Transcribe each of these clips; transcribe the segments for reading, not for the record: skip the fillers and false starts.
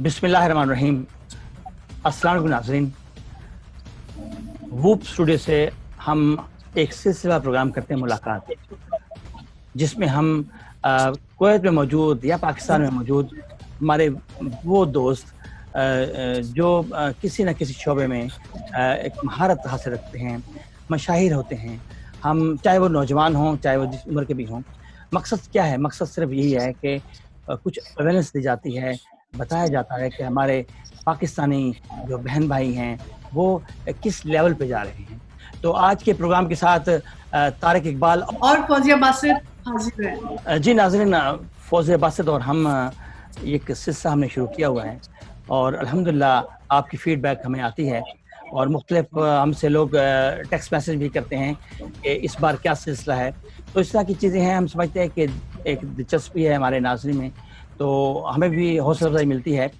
बिस्मिल्लाहिर्रहमानिर्रहीम। अस्सलाम वालेकुम नाज़रीन। वूप स्टूडियो से हम एक सिलसिला प्रोग्राम करते हैं मुलाकात, जिसमें हम कुवैत में मौजूद या पाकिस्तान में मौजूद हमारे वो दोस्त जो किसी न किसी शोबे में एक महारत हासिल रखते हैं, मशाहिर होते हैं। हम चाहे वो नौजवान हों, चाहे वो जिस उम्र के भी हों, मकसद क्या है? मकसद सिर्फ यही है कि कुछ अवेयरनेस दी जाती है, बताया जाता है कि हमारे पाकिस्तानी जो बहन भाई हैं वो किस लेवल पे जा रहे हैं। तो आज के प्रोग्राम के साथ तारिक इकबाल और फौजिया बासित हाजिर है। जी नाज़रीन, फौजिया बासित और हम एक सिलसिला हमने शुरू किया हुआ है और अल्हम्दुलिल्लाह आपकी फीडबैक हमें आती है और मुख्तलिफ हमसे लोग टेक्स्ट मैसेज भी करते हैं कि इस बार क्या सिलसिला है। तो इस तरह की चीज़ें हैं, हम समझते हैं कि एक दिलचस्पी है हमारे नाज़रीन में, तो हमें भी हौसला अफजाई मिलती है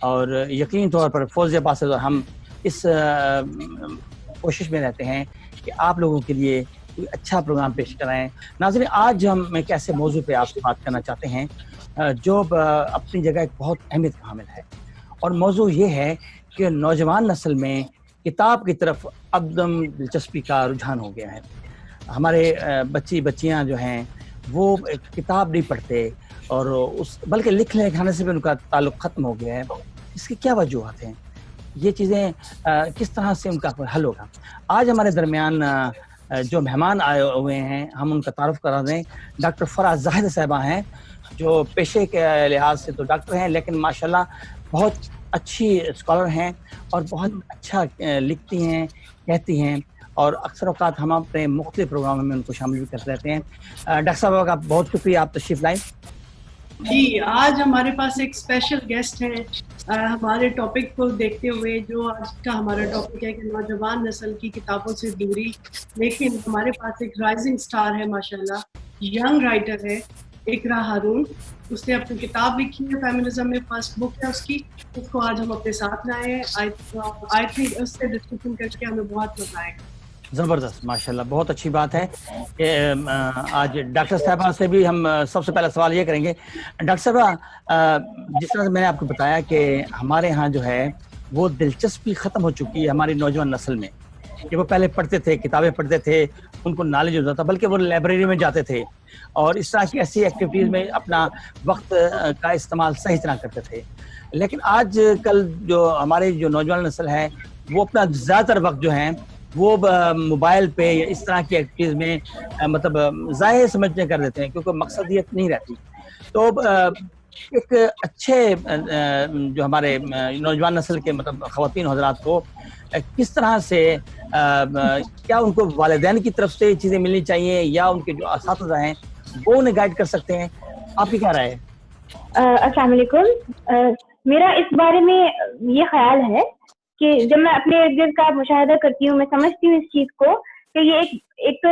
और यकीनी तौर पर फौजिया बासित और हम इस कोशिश में रहते हैं कि आप लोगों के लिए कोई अच्छा प्रोग्राम पेश कराएं। नाज़रीन, आज हम एक ऐसे मौजू पे आपसे बात करना चाहते हैं जो अपनी जगह एक बहुत अहमियत का हामिल है और मौजू ये है कि नौजवान नस्ल में किताब की तरफ अबदम दिलचस्पी का रुझान हो गया है। हमारे बच्चियाँ जो हैं वो किताब नहीं पढ़ते और उस बल्कि लिखने लिखाने से भी उनका ताल्लुक ख़त्म हो गया है। इसकी क्या वजूहत हैं? ये चीज़ें किस तरह से उनका हल होगा? आज हमारे दरमियान जो मेहमान आए हुए हैं, हम उनका तारुफ करा दें। डॉक्टर फराज ज़ाहिद साहिबा हैं, जो पेशे के लिहाज से तो डॉक्टर हैं, लेकिन माशाल्लाह बहुत अच्छी स्कॉलर हैं और बहुत अच्छा लिखती हैं, कहती हैं और अक्सर औक़ात हम अपने मुख्तलिफ प्रोग्रामों में उनको शामिल भी करते रहते हैं। डॉक्टर साहब का बहुत शुक्रिया, आप तशरीफ़ लाएँ। जी, आज हमारे पास एक स्पेशल गेस्ट हैं। हमारे टॉपिक को देखते हुए, जो आज का हमारा टॉपिक है कि नौजवान नस्ल की किताबों से दूरी, लेकिन हमारे पास एक राइजिंग स्टार है माशाल्लाह, यंग राइटर है इकरा हारून। उसने अपनी किताब लिखी है, फेमिनिज्म में फर्स्ट बुक है उसकी। उसको आज हम अपने साथ लाए हैं। आई थिंक उससे डिस्कशन करके हमें बहुत मजा आएगा। ज़बरदस्त, माशाल्लाह, बहुत अच्छी बात है कि आज डॉक्टर साहबा से भी हम सबसे पहला सवाल ये करेंगे। डॉक्टर साहबा, जिस तरह से मैंने आपको बताया कि हमारे यहाँ जो है वो दिलचस्पी ख़त्म हो चुकी है हमारी नौजवान नस्ल में, कि वो पहले पढ़ते थे, किताबें पढ़ते थे, उनको नॉलेज होता था, बल्कि वो लाइब्रेरी में जाते थे और इस तरह की ऐसी एक्टिविटीज़ में अपना वक्त का इस्तेमाल सही तरह करते थे। लेकिन आज कल जो हमारी जो नौजवान नस्ल है, वो अपना ज़्यादातर वक्त जो है वो मोबाइल पे या इस तरह की एक्टिविटीज़ में मतलब ज़ाहिर समझने कर देते हैं, क्योंकि मकसदियत नहीं रहती। तो एक अच्छे जो हमारे नौजवान नस्ल के मतलब ख़वातीन हज़रात को किस तरह से क्या उनको वालिदैन की तरफ से ये चीज़ें मिलनी चाहिए या उनके जो असातिज़ा हैं वो उन्हें गाइड कर सकते हैं? आपकी क्या राय है? अस्सलाम वालेकुम। मेरा इस बारे में ये ख्याल है कि जब मैं अपने इर्द-गिर्द का मुशाहिदा करती हूँ, मैं समझती हूँ इस चीज़ को कि ये एक तो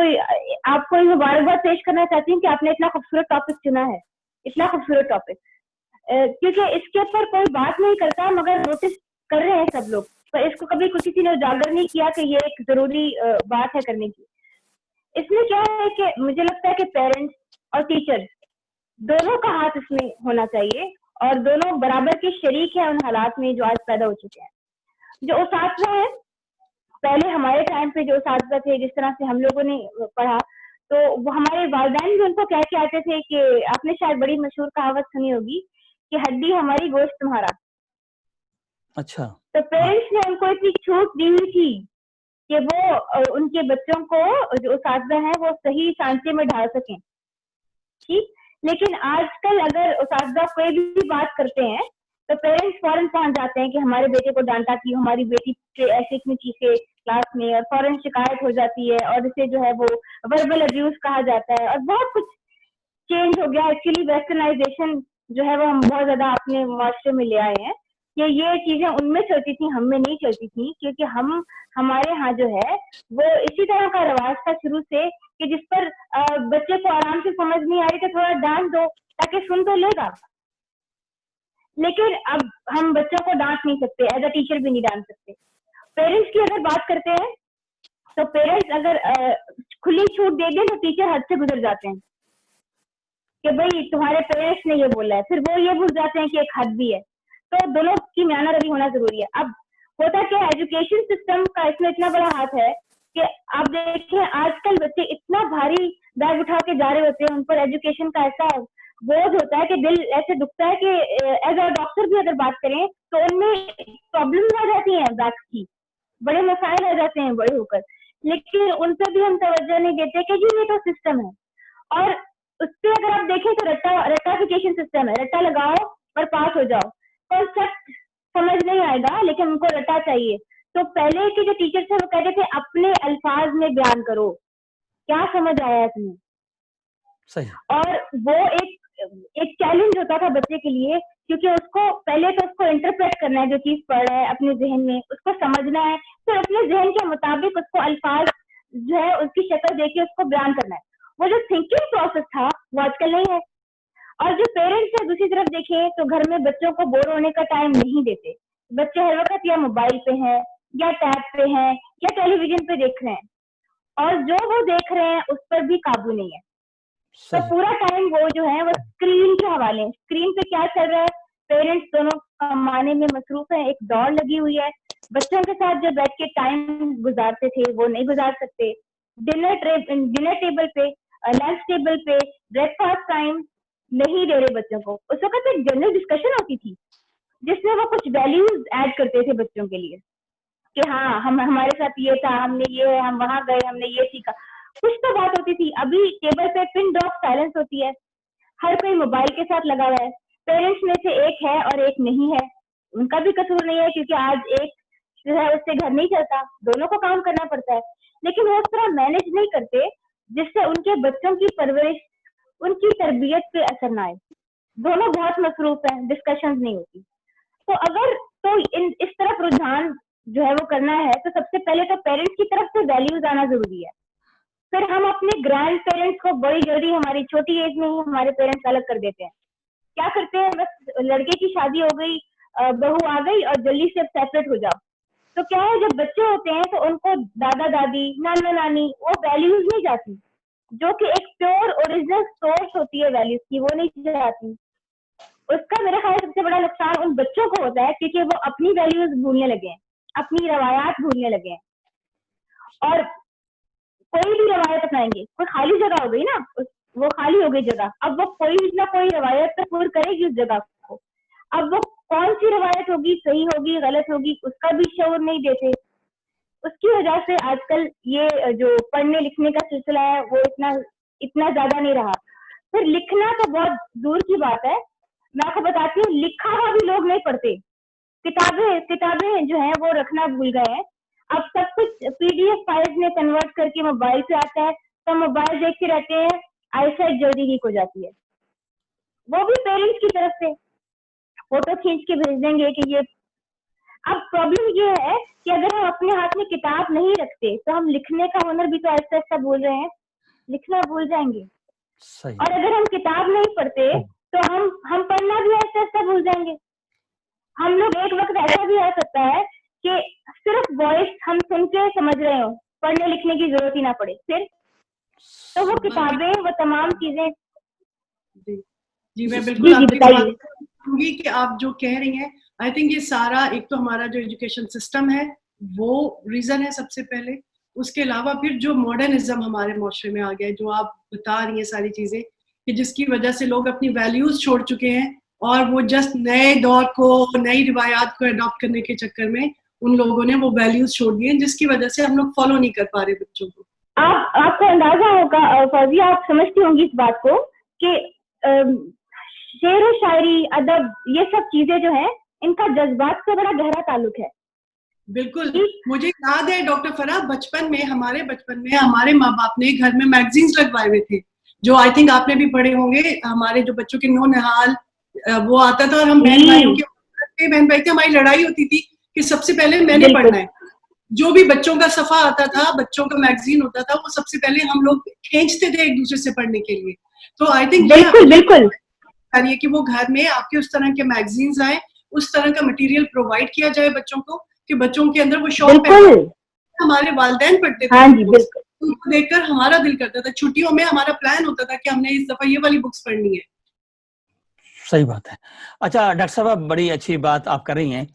आपको ये मुबारकबाद पेश करना चाहती हूँ कि आपने इतना खूबसूरत टॉपिक चुना है, इतना खूबसूरत टॉपिक। क्योंकि इसके ऊपर कोई बात नहीं करता, मगर नोटिस कर रहे हैं सब लोग, पर इसको कभी किसी ने उजागर नहीं किया कि ये एक ज़रूरी बात है करने की। इसमें क्या है कि मुझे लगता है कि पेरेंट्स और टीचर्स दोनों का हाथ इसमें होना चाहिए और दोनों बराबर के शरीक हैं उन हालात में जो आज पैदा हो चुके हैं। जो उस्ताद हैं, पहले हमारे टाइम पे जो उस्ताद थे, जिस तरह से हम लोगों ने पढ़ा, तो वो हमारे वालिदैन भी उनको कह के आते थे कि आपने शायद बड़ी मशहूर कहावत सुनी होगी कि हड्डी हमारी गोश्त तुम्हारा। अच्छा। तो पेरेंट्स ने उनको इतनी छूट दी हुई थी कि वो उनके बच्चों को जो उस्ताद हैं वो सही सांचे में ढाल सकें, ठीक। लेकिन आजकल अगर उस्ताद कोई भी बात करते हैं तो पेरेंट्स फौरन पहुंच जाते हैं कि हमारे बेटे को डांटा क्यों, हमारी बेटी ऐसे क्यों चीखे क्लास में, और फौरन शिकायत हो जाती है और इसे जो है वो वर्बल अब्यूज कहा जाता है और बहुत कुछ चेंज हो गया। एक्चुअली वेस्टर्नाइजेशन जो है वो हम बहुत ज्यादा अपने माशरे में ले आए हैं कि ये चीजें उनमें चलती थी, हम में नहीं चलती थी, क्योंकि हमारे यहाँ जो है वो इसी तरह का रवाज था शुरू से कि जिस पर बच्चे को आराम से समझ नहीं आ रही तो थोड़ा डांट दो ताकि सुन तो लेगा। लेकिन अब हम बच्चों को डांट नहीं सकते, एज अ टीचर भी नहीं डांट सकते। पेरेंट्स की अगर बात करते हैं तो पेरेंट्स अगर खुली छूट दे दें तो टीचर हद से गुजर जाते हैं कि भाई तुम्हारे पेरेंट्स ने ये बोला है, फिर वो ये भूल जाते हैं कि एक हद भी है। तो दोनों की म्याना रवि होना जरूरी है। अब होता क्या है, एजुकेशन सिस्टम का इसमें इतना बड़ा हाथ है कि आप देखें आजकल बच्चे इतना भारी बैग उठा के जा रहे होते हैं, उन पर एजुकेशन का ऐसा बोझ होता है कि दिल ऐसे दुखता है कि एज अ डॉक्टर भी अगर बात करें तो उनमें प्रॉब्लम आ जाती है, बैग की बड़े मसाइल आ जाते हैं बड़े होकर, लेकिन उन पर भी हम तवज्जो नहीं देते कि ये तो सिस्टम है। और उससे अगर आप देखें तो रट्टाफिकेशन सिस्टम है, रट्टा लगाओ और पास हो जाओ। कॉन्सेप्ट समझ नहीं आएगा लेकिन उनको रट्टा चाहिए। तो पहले के जो टीचर्स थे वो कहते थे अपने अल्फाज में बयान करो, क्या समझ आया तुम्हें। सही। और वो एक चैलेंज होता था बच्चे के लिए, क्योंकि उसको पहले तो उसको इंटरप्रेट करना है, जो चीज पढ़ रहा है अपने जहन में उसको समझना है, फिर अपने जहन के मुताबिक उसको अल्फाज जो है उसकी शक्ल देके उसको बयान करना है। वो जो थिंकिंग प्रोसेस था वो आजकल नहीं है। और जो पेरेंट्स है दूसरी तरफ देखें तो घर में बच्चों को बोर होने का टाइम नहीं देते। बच्चे हर वक्त या मोबाइल पे हैं या टैब पे हैं या टेलीविजन पे देख रहे हैं, और जो वो देख रहे हैं उस पर भी काबू नहीं है। तो पूरा टाइम वो जो है वो स्क्रीन के हवाले, स्क्रीन पे क्या चल रहा है, पेरेंट्स दोनों कमाने में मसरूफ है, एक दौड़ लगी हुई है। बच्चों के साथ जो बैठ के टाइम गुजारते थे वो नहीं गुजार सकते। डिनर टेबल पे, लंच टेबल पे, ब्रेकफास्ट टाइम नहीं दे रहे बच्चों को। उस वक्त एक जनरल डिस्कशन होती थी जिसमें वो कुछ वैल्यूज ऐड करते थे बच्चों के लिए कि हाँ हम हमारे साथ ये था, हमने ये, हम वहां गए, हमने ये सीखा, कुछ तो बात होती थी। अभी टेबल पे पिन ड्रॉप साइलेंस होती है, हर कोई मोबाइल के साथ लगा हुआ है। पेरेंट्स में से एक है और एक नहीं है, उनका भी कसूर नहीं है क्योंकि आज एक जो है उससे घर नहीं चलता, दोनों को काम करना पड़ता है। लेकिन वो उस तरह मैनेज नहीं करते जिससे उनके बच्चों की परवरिश, उनकी तरबियत पे असर ना आए। दोनों बहुत मसरूफ हैं, डिस्कशन नहीं होती। तो अगर तो इस तरफ रुझान जो है वो करना है तो सबसे पहले तो पेरेंट्स की तरफ से वैल्यूज आना जरूरी है। फिर हम अपने ग्रैंड पेरेंट्स को बड़ी जल्दी हमारी छोटी एज में ही हमारे पेरेंट्स अलग कर देते हैं। क्या करते हैं, बस लड़के की शादी हो गई, बहू आ गई और जल्दी से सेपरेट हो जाओ। तो क्या है, जब बच्चे होते हैं तो उनको दादा दादी, नाना नानी वो वैल्यूज नहीं जाती, जो कि एक प्योर ओरिजिनल सोर्स होती है वैल्यूज की, वो नहीं जाती। उसका मेरे ख्याल सबसे बड़ा नुकसान उन बच्चों को होता है क्योंकि वो अपनी वैल्यूज भूलने लगे हैं, अपनी रवायात भूलने लगे हैं, और कोई भी रवायत अपनाएंगे। कोई खाली जगह हो गई ना, वो खाली हो गई जगह, अब वो कोई ना कोई रवायत तो पूरी करेगी उस जगह को। अब वो कौन सी रवायत होगी, सही होगी गलत होगी, उसका भी शऊर नहीं देते। उसकी वजह से आजकल ये जो पढ़ने लिखने का सिलसिला है वो इतना ज्यादा नहीं रहा। फिर लिखना तो बहुत दूर की बात है, मैं आपको बताती हूँ, लिखा हुआ भी लोग नहीं पढ़ते। किताबें जो है वो रखना भूल गए हैं। अब सब कुछ पीडीएफ फाइल्स में कन्वर्ट करके मोबाइल पे आता है, तो मोबाइल देखते रहते हैं, आईसाइट जल्दी वीक हो जाती है। वो भी पेरेंट्स की तरफ से फोटो खींच के भेज देंगे कि ये। अब प्रॉब्लम ये है कि अगर हम अपने हाथ में किताब नहीं रखते तो हम लिखने का हुनर भी तो ऐसा ऐसा भूल रहे हैं, लिखना भूल जाएंगे। सही। और अगर हम किताब नहीं पढ़ते तो हम पढ़ना भी ऐसा ऐसा भूल जाएंगे। हम लोग एक वक्त ऐसा भी आ सकता है कि सिर्फ वॉइस हम सुन के समझ रहे हो, पढ़ने लिखने की जरूरत ही ना पड़े, फिर तो वो किताबें, वो तमाम चीजें। जी मैं बिल्कुल आपकी बात कहूंगी कि आप जो कह रही हैं, आई थिंक ये सारा, एक तो हमारा जो एजुकेशन सिस्टम है वो रीजन है सबसे पहले। उसके अलावा फिर जो मॉडर्निज्म हमारे माशरे में आ गया है, जो आप बता रही हैं सारी चीजें, कि जिसकी वजह से लोग अपनी वैल्यूज छोड़ चुके हैं और वो जस्ट नए दौर को, नई रिवायात को अडॉप्ट करने के चक्कर में उन लोगों ने वो वैल्यूज छोड़ दिए, जिसकी वजह से हम लोग फॉलो नहीं कर पा रहे बच्चों को। आपको अंदाजा होगा फौजिया, आप समझती होंगी इस बात को कि शेर व शायरी, अदब, ये सब चीजें जो है इनका जज्बात से बड़ा गहरा ताल्लुक है। बिल्कुल, मुझे याद है डॉक्टर फराह, हमारे बचपन में हमारे माँ बाप ने घर में मैगजीन्स लगवाए हुए थे, जो आई थिंक आपने भी पढ़े होंगे। हमारे जो बच्चों के नौनिहाल वो आता था, और हम बहन भाई थे, हमारी लड़ाई होती थी कि सबसे पहले मैंने पढ़ना है। जो भी बच्चों का सफा आता था, बच्चों का मैगजीन होता था, वो सबसे पहले हम लोग खींचते थे एक दूसरे से पढ़ने के लिए। तो आई थिंक बिल्कुल कि वो घर में आपके उस तरह के मैगजीन्स आए, उस तरह का मटेरियल प्रोवाइड किया जाए बच्चों को, कि बच्चों के अंदर वो शौक पैदा। हमारे वालिदैन पढ़ते थे, उनको देखकर हमारा दिल करता था। छुट्टियों में हमारा प्लान होता था कि हमने इस दफा ये वाली बुक्स पढ़नी है। सही बात है। अच्छा डॉक्टर साहब, बड़ी अच्छी बात आप कर रही हैं।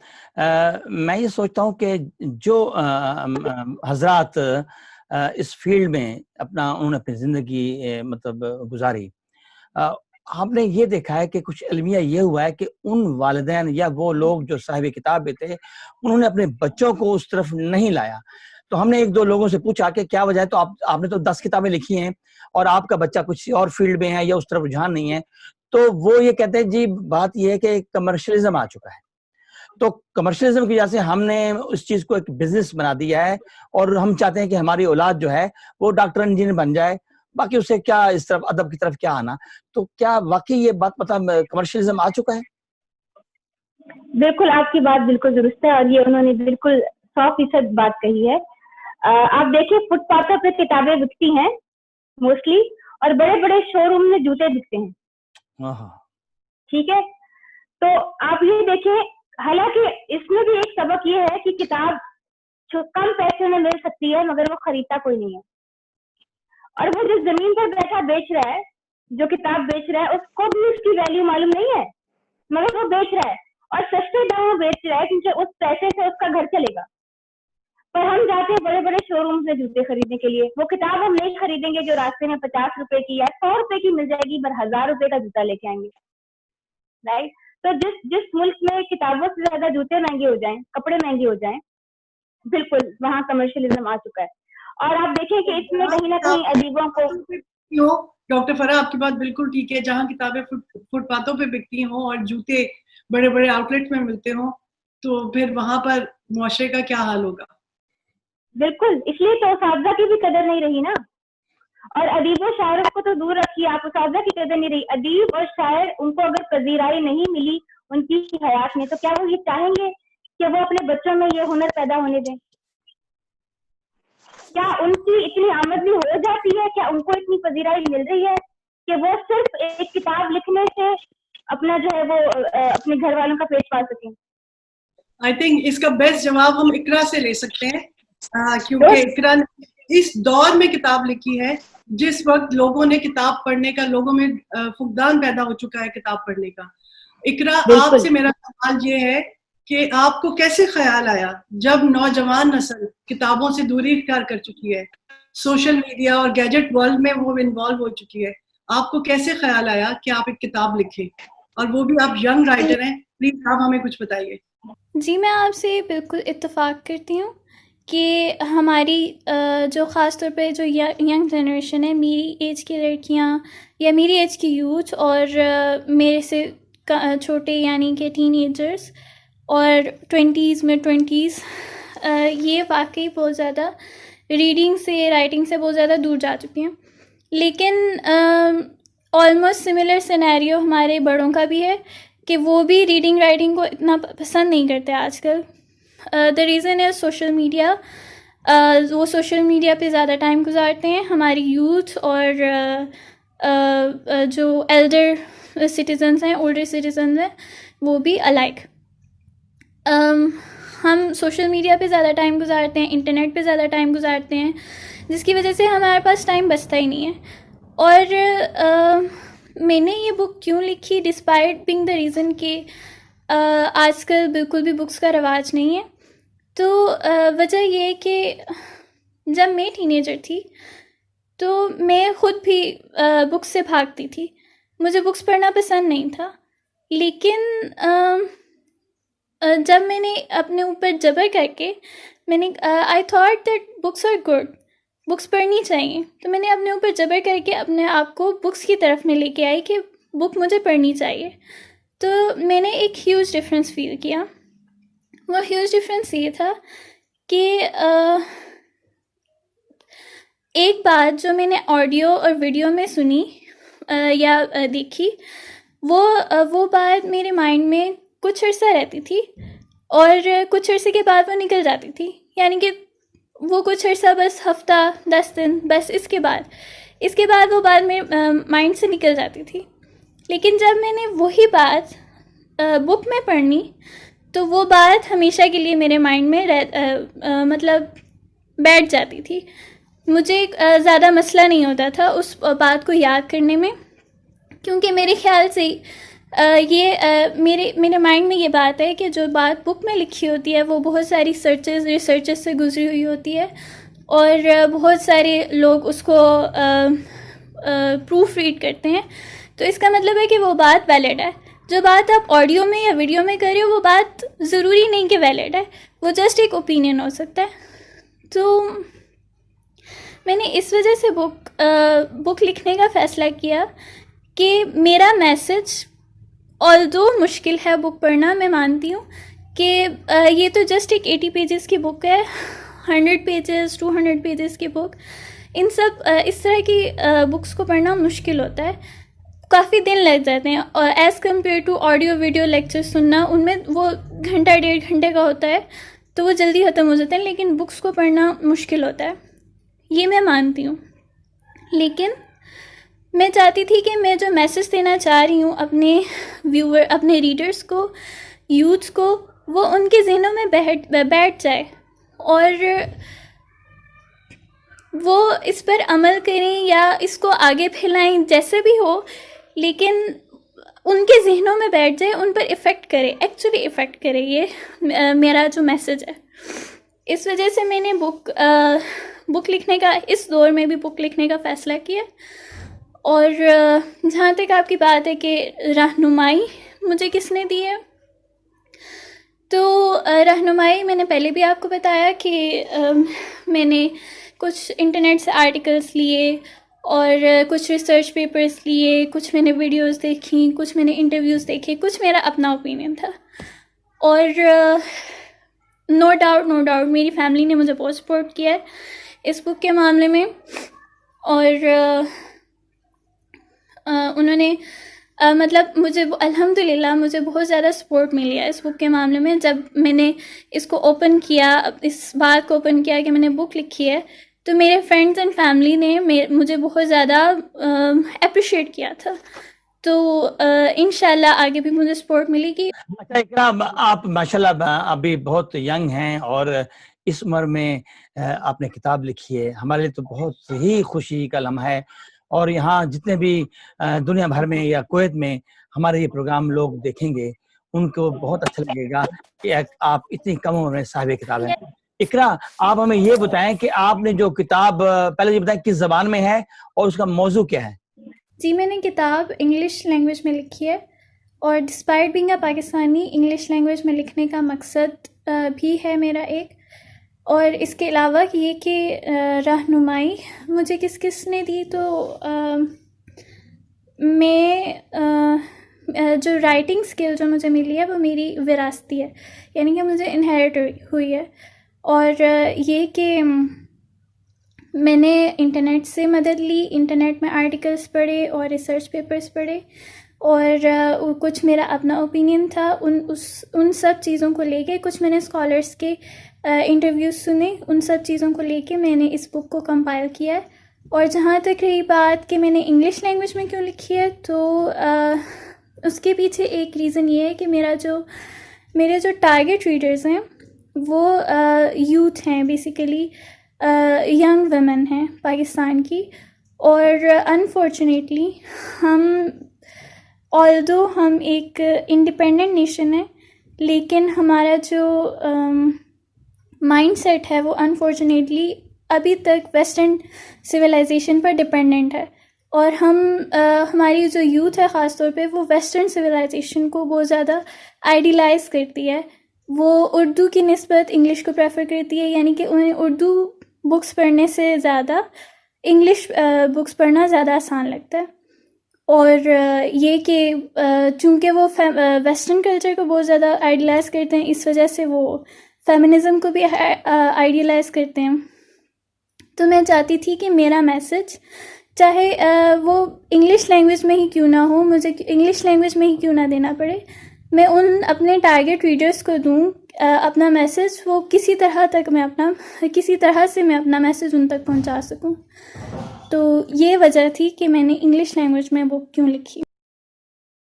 मैं ये सोचता हूँ कि जो हजरात इस फील्ड में उन्होंने अपनी ज़िंदगी मतलब गुजारी, हमने ये देखा है कि कुछ अलमिया ये हुआ है कि उन वालिदैन या वो लोग जो साहिब किताब भी थे, उन्होंने अपने बच्चों को उस तरफ नहीं लाया। तो हमने 1-2 लोगों से पूछा कि क्या वजह है, तो आपने तो 10 किताबें लिखी हैं और आपका बच्चा कुछ और फील्ड में है या उस तरफ रुझान नहीं है। तो वो ये कहते हैं जी बात ये है कि कमर्शियलिज्म आ चुका है। तो कमर्शियलिज्म की वजह से हमने उस चीज को एक बिजनेस बना दिया है और हम चाहते हैं कि हमारी औलाद जो है वो डॉक्टर इंजीनियर बन जाए, बाकी उसे क्या इस तरफ अदब की तरफ क्या आना। तो क्या वाकई ये बात मतलब कमर्शियलिज्म आ चुका है? बिल्कुल, आपकी बात बिल्कुल दुरुस्त है और ये उन्होंने बिल्कुल 100% बात कही है। आप देखिए फुटपाथों पे किताबें बिकती हैं मोस्टली, और बड़े बड़े शोरूम में जूते बिकते हैं। ठीक है, तो आप ये देखें, हालांकि इसमें भी एक सबक ये है कि किताब कम पैसे में मिल सकती है मगर वो खरीदता कोई नहीं है। और वो जिस जमीन पर बैठा बेच रहा है, जो किताब बेच रहा है, उसको भी उसकी वैल्यू मालूम नहीं है, मगर वो बेच रहा है और सस्ते दाम में बेच रहा है क्योंकि उस पैसे से उसका घर चलेगा। पर हम जाते हैं बड़े बड़े शोरूम से जूते खरीदने के लिए, वो किताब हम नहीं खरीदेंगे जो रास्ते में 50 रुपए की या 100 रुपए की मिल जाएगी, पर 1000 रुपए का जूता लेके आएंगे। राइट? तो जिस मुल्क में किताबों से ज्यादा जूते महंगे हो जाएं, कपड़े महंगे हो जाएं, बिल्कुल वहाँ कमर्शियलिज्म आ चुका है। और आप देखें कि इसमें कहीं ना कहीं अदीबों को, डॉक्टर फराह आपकी बात बिल्कुल ठीक है, जहाँ किताबें फुटपाथों पे बिकती हों और जूते बड़े बड़े आउटलेट में मिलते हों, तो फिर वहां पर मुआशरे का क्या हाल होगा? बिल्कुल, इसलिए तो उसातज़ा की भी कदर नहीं रही ना। और अदीब और शायरों को तो दूर रखिए, आप उसातज़ा की कदर नहीं रही। अदीब और शायर, उनको अगर पजीराई नहीं मिली उनकी हयात में, तो क्या वो ये चाहेंगे कि वो अपने बच्चों में ये हुनर पैदा होने दें? क्या उनकी इतनी आमदनी हो जाती है, क्या उनको इतनी पजीराई मिल रही है कि वो सिर्फ एक किताब लिखने से अपना जो है वो अपने घर वालों का पेट पाल सकें? आई थिंक इसका बेस्ट जवाब हम इकरा से ले सकते हैं, क्योंकि इकरा ने इस दौर में किताब लिखी है जिस वक्त लोगों ने किताब पढ़ने का, लोगों में फुकदान पैदा हो चुका है किताब पढ़ने का। इकरा, आपसे मेरा सवाल ये है कि आपको कैसे ख्याल आया जब नौजवान नस्ल किताबों से दूरी इख्तियार कर चुकी है, सोशल मीडिया और गैजेट वर्ल्ड में वो इन्वॉल्व हो चुकी है, आपको कैसे ख्याल आया कि आप एक किताब लिखें, और वो भी आप यंग राइटर हैं? प्लीज आप हमें कुछ बताइए। जी, मैं आपसे बिल्कुल इत्तेफाक करती हूँ कि हमारी जो ख़ास तौर पे जो यंग जनरेशन है, मेरी एज की लड़कियाँ या मेरी एज की यूथ और मेरे से छोटे यानी कि टीनेजर्स और 20s मिड 20s, ये वाकई बहुत ज़्यादा रीडिंग से, राइटिंग से बहुत ज़्यादा दूर जा चुकी हैं। लेकिन ऑलमोस्ट सिमिलर सिनेरियो हमारे बड़ों का भी है कि वो भी रीडिंग राइटिंग को इतना पसंद नहीं करते आजकल। द रीज़न है सोशल मीडिया। वो सोशल मीडिया पे ज़्यादा टाइम गुजारते हैं, हमारी यूथ और जो एल्डर सिटीजन्स हैं, ओल्डर सिटीजन्स हैं, वो भी अलाइक। हम सोशल मीडिया पे ज़्यादा टाइम गुजारते हैं, इंटरनेट पे ज़्यादा टाइम गुजारते हैं, जिसकी वजह से हमारे पास टाइम बचता ही नहीं है। और मैंने ये बुक क्यों लिखी, डिस्पाइट बिंग द रीज़न कि आजकल बिल्कुल भी बुक्स का रवाज नहीं है। तो वजह ये कि जब मैं टीनेजर थी तो मैं ख़ुद भी बुक्स से भागती थी। मुझे बुक्स पढ़ना पसंद नहीं था, लेकिन जब मैंने अपने ऊपर जबर करके मैंने I thought that books are good, books पढ़नी चाहिए, तो मैंने अपने ऊपर जबर करके अपने आप को बुक्स की तरफ में लेके आई कि बुक मुझे पढ़नी चाहिए। तो मैंने एक ह्यूज डिफरेंस फील किया। वो ह्यूज डिफरेंस ये था कि एक बात जो मैंने ऑडियो और वीडियो में सुनी या देखी, वो बात मेरे माइंड में कुछ अर्सा रहती थी और कुछ अरसे के बाद वो निकल जाती थी। यानी कि वो कुछ अर्सा, बस हफ्ता 10 दिन, बस इसके बाद वो बात मेरे माइंड से निकल जाती थी। लेकिन जब मैंने वही बात बुक में पढ़नी, तो वो बात हमेशा के लिए मेरे माइंड में मतलब बैठ जाती थी। मुझे ज़्यादा मसला नहीं होता था उस बात को याद करने में, क्योंकि मेरे ख्याल से मेरे माइंड में ये बात है कि जो बात बुक में लिखी होती है वो बहुत सारी रिसर्चेस से गुजरी हुई होती है, और बहुत सारे लोग उसको प्रूफ रीड करते हैं, तो इसका मतलब है कि वो बात वैलिड है। जो बात आप ऑडियो में या वीडियो में कर रहे हो वो बात ज़रूरी नहीं कि वैलिड है, वो जस्ट एक ओपिनियन हो सकता है। तो मैंने इस वजह से बुक लिखने का फ़ैसला किया कि मेरा मैसेज, ऑल्दो मुश्किल है बुक पढ़ना, मैं मानती हूँ कि ये तो जस्ट एक 80 पेजेस की बुक है, 100 पेजेस 200 पेजेस की बुक, इन सब इस तरह की बुक्स को पढ़ना मुश्किल होता है, काफ़ी दिन लग जाते हैं, और as compare to audio video lecture सुनना, उनमें वो घंटा 1.5 घंटे का होता है तो वो जल्दी ख़त्म हो जाते हैं, लेकिन बुक्स को पढ़ना मुश्किल होता है, ये मैं मानती हूँ। लेकिन मैं चाहती थी कि मैं जो मैसेज देना चाह रही हूँ अपने रीडर्स को, यूथ्स को, वो उनके ज़हनों में बैठ जाए और वो इस पर अमल करें या इसको आगे फैलाएं, जैसे भी हो, लेकिन उनके ज़हनों में बैठ जाए, उन पर इफ़ेक्ट करे, एक्चुअली इफ़ेक्ट करे, ये मेरा जो मैसेज है। इस वजह से मैंने बुक लिखने का, इस दौर में भी बुक लिखने का फ़ैसला किया। और जहाँ तक आपकी बात है कि रहनुमाई मुझे किसने दी है, तो रहनुमाई मैंने पहले भी आपको बताया कि मैंने कुछ इंटरनेट से आर्टिकल्स लिए और कुछ रिसर्च पेपर्स लिए, कुछ मैंने वीडियोस देखी, कुछ मैंने इंटरव्यूज़ देखे, कुछ मेरा अपना ओपिनियन था। और नो डाउट मेरी फैमिली ने मुझे बहुत सपोर्ट किया है इस बुक के मामले में, और उन्होंने मतलब मुझे अल्हम्दुलिल्लाह मुझे बहुत ज़्यादा सपोर्ट मिली है इस बुक के मामले में। जब मैंने इसको ओपन किया, इस बात को ओपन किया कि मैंने बुक लिखी है, तो मेरे फ्रेंड्स एंड फैमिली ने मुझे बहुत ज़्यादा अप्रिशिएट किया था। तो इंशाल्लाह आगे भी मुझे सपोर्ट मिलेगी। अच्छा इकरा, आप माशाल्लाह अभी बहुत यंग हैं और इस उम्र में आपने किताब लिखी है, हमारे लिए तो बहुत ही खुशी का लम्हा है। और यहाँ जितने भी दुनिया भर में या कुवैत में हमारे ये प्रोग्राम लोग देखेंगे, उनको बहुत अच्छा लगेगा कि आप इतनी कम उम्र में साहिब किताब हैं। इकरा, आप हमें ये बताएं कि आपने जो किताब, पहले ये बताएं किस ज़बान में है और उसका मौजू क्या है? जी, मैंने किताब इंग्लिश लैंग्वेज में लिखी है, और despite being a Pakistani, English language में लिखने का मकसद भी है मेरा एक। और इसके अलावा ये कि रहनुमाई मुझे किस ने दी, तो मैं जो राइटिंग स्किल जो मुझे मिली है वो मेरी विरासती है, यानी कि मुझे इनहेरिट हुई है। और ये कि मैंने इंटरनेट से मदद ली, इंटरनेट में आर्टिकल्स पढ़े और रिसर्च पेपर्स पढ़े, और कुछ मेरा अपना ओपिनियन था उन सब चीज़ों को लेके, कुछ मैंने स्कॉलर्स के इंटरव्यूज़ सुने, उन सब चीज़ों को लेके मैंने इस बुक को कंपाइल किया है। और जहाँ तक रही बात कि मैंने इंग्लिश लैंग्वेज में क्यों लिखी है, तो उसके पीछे एक रीज़न ये है कि मेरे जो टारगेट रीडर्स हैं वो यूथ हैं, बेसिकली यंग वुमेन हैं पाकिस्तान की। और अनफॉर्चुनेटली ऑल्दो हम एक इंडिपेंडेंट नेशन है, लेकिन हमारा जो माइंडसेट है वो अनफॉर्चुनेटली अभी तक वेस्टर्न सिविलाइजेशन पर डिपेंडेंट है। और हमारी जो यूथ है ख़ास तौर पे, वो वेस्टर्न सिविलाइजेशन को बहुत ज़्यादा आइडियलाइज़ करती है। वो उर्दू की निस्बत इंग्लिश को प्रेफर करती है, यानी कि उन्हें उर्दू बुक्स पढ़ने से ज़्यादा इंग्लिश बुक्स पढ़ना ज़्यादा आसान लगता है। और ये कि चूँकि वो वेस्टर्न कल्चर को बहुत ज़्यादा आइडियलाइज़ करते हैं, इस वजह से वो फेमिनिज़म को भी आइडियलाइज़ करते हैं। तो मैं चाहती थी कि मेरा मैसेज, चाहे वो इंग्लिश लैंग्वेज में ही क्यों ना हो, मुझे इंग्लिश लैंग्वेज में ही क्यों ना देना पड़े, मैं उन अपने टारगेट रीडर्स को दूँ अपना मैसेज, वो किसी तरह से मैं अपना मैसेज उन तक पहुंचा सकूं। तो ये वजह थी कि मैंने इंग्लिश लैंग्वेज में बुक क्यों लिखी।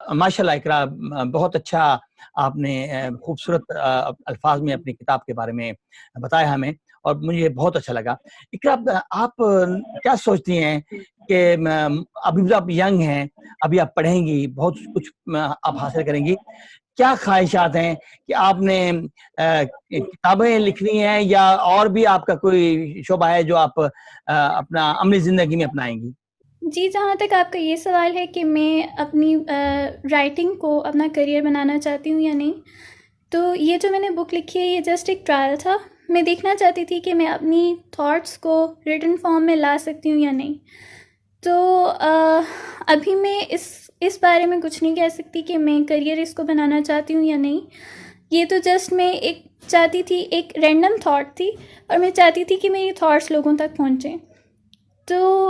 माशाल्लाह इकरा, बहुत अच्छा आपने खूबसूरत अल्फाज में अपनी किताब के बारे में बताया हमें। और मुझे बहुत अच्छा लगा। इकरा, आप क्या सोचती हैं कि अभी भी आप यंग हैं, अभी आप पढ़ेंगी, बहुत कुछ आप हासिल करेंगी, क्या ख्वाहिशात हैं कि आपने किताबें लिखनी है या और भी आपका कोई शोबा है जो आप अपना अमली ज़िंदगी में अपनाएंगी? जी, जहाँ तक आपका ये सवाल है कि मैं अपनी राइटिंग को अपना करियर बनाना चाहती हूँ या नहीं, तो ये जो मैंने बुक लिखी है ये जस्ट एक ट्रायल था। मैं देखना चाहती थी कि मैं अपनी थॉट्स को रिटन फॉर्म में ला सकती हूँ या नहीं। तो अभी मैं इस बारे में कुछ नहीं कह सकती कि मैं करियर इसको बनाना चाहती हूँ या नहीं। ये तो जस्ट मैं एक चाहती थी, एक रैंडम थॉट थी और मैं चाहती थी कि मेरी थॉट्स लोगों तक पहुँचें। तो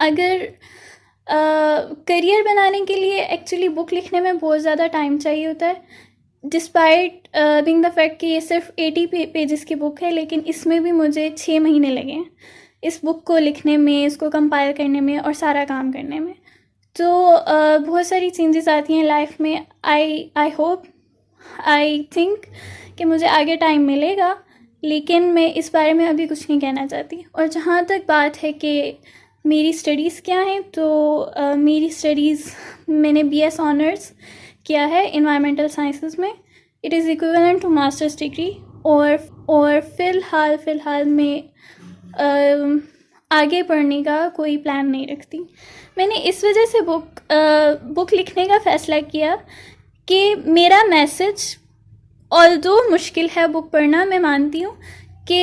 अगर करियर बनाने के लिए एक्चुअली बुक लिखने में बहुत ज़्यादा टाइम चाहिए होता है, डिस्पाइट बिंग द फैक्ट कि ये सिर्फ 80 पेजेस की बुक है, लेकिन इसमें भी मुझे 6 महीने लगे हैं इस बुक को लिखने में, इसको कंपाइल करने में और सारा काम करने में। तो बहुत सारी चेंजेस आती हैं लाइफ में। आई होप, आई थिंक कि मुझे आगे टाइम मिलेगा, लेकिन मैं इस बारे में अभी कुछ नहीं कहना चाहती। और जहाँ तक बात है कि मेरी स्टडीज़ क्या हैं, तो मेरी स्टडीज़, मैंने BS ऑनर्स किया है इन्वायरमेंटल साइंसेस में। It is equivalent to masters degree. और फ़िलहाल मैं आगे पढ़ने का कोई प्लान नहीं रखती। मैंने इस वजह से बुक लिखने का फ़ैसला किया कि मेरा मैसेज, ऑल्दो मुश्किल है बुक पढ़ना, मैं मानती हूँ कि